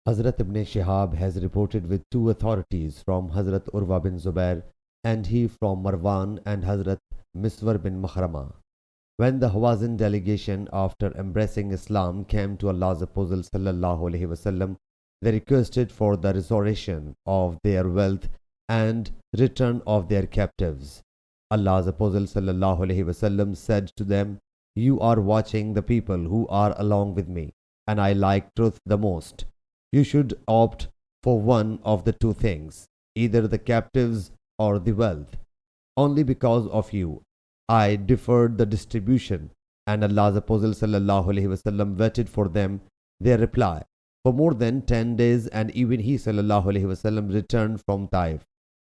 Hazrat ibn Shihab has reported with two authorities from Hazrat Urwa bin Zubair and he from Marwan and Hazrat Miswar bin Makhrama. When the Hawazin delegation after embracing Islam came to Allah's Apostle sallallahu alaihi wasallam, they requested for the restoration of their wealth and return of their captives. Allah's Apostle sallallahu alaihi wasallam said to them, "You are watching the people who are along with me, and I like truth the most. You should opt for one of the two things, either the captives or the wealth. Only because of you, I deferred the distribution." And Allah's Apostle sallallahu alaihi wasallam waited for them their reply for more than 10 days, and even he sallallahu alaihi wasallam returned from Taif.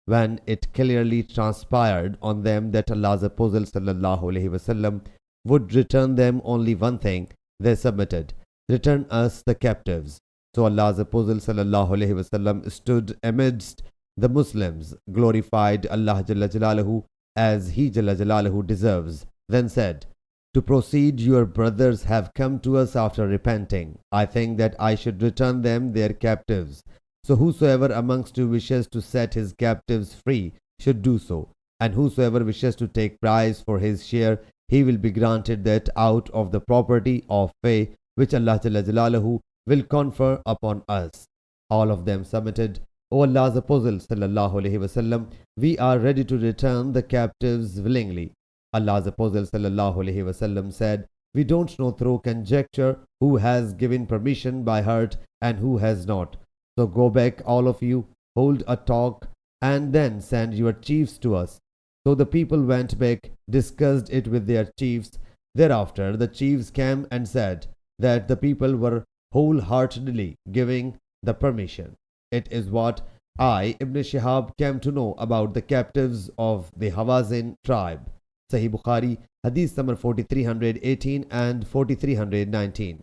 When it clearly transpired on them that Allah's Apostle sallallahu alaihi wasallam would return them only one thing, they submitted, "Return us the captives." So Allah's Apostle sallallahu alaihi wasallam stood amidst the Muslims, glorified Allah Jalla Jalaluhu as He Jalla Jalaluhu deserves, then said, "To proceed, your brothers have come to us after repenting. I think that I should return them their captives. So whosoever amongst you wishes to set his captives free should do so, and whosoever wishes to take prize for his share, he will be granted that out of the property of pay which Allah Jalla Jalaluhu will confer upon us." All of them submitted, "O Allah's Apostle sallallahu alaihi wasallam, we are ready to return the captives willingly." Allah's Apostle sallallahu alaihi wasallam said, "We don't know through conjecture who has given permission by heart and who has not. So go back all of you, hold a talk, and then send your chiefs to us." So the people went back, discussed it with their chiefs. Thereafter the chiefs came and said that the people were wholeheartedly giving the permission. It is what I, Ibn Shihab, came to know about the captives of the Hawazin tribe. Sahih Bukhari, Hadith number 4318 and 4319.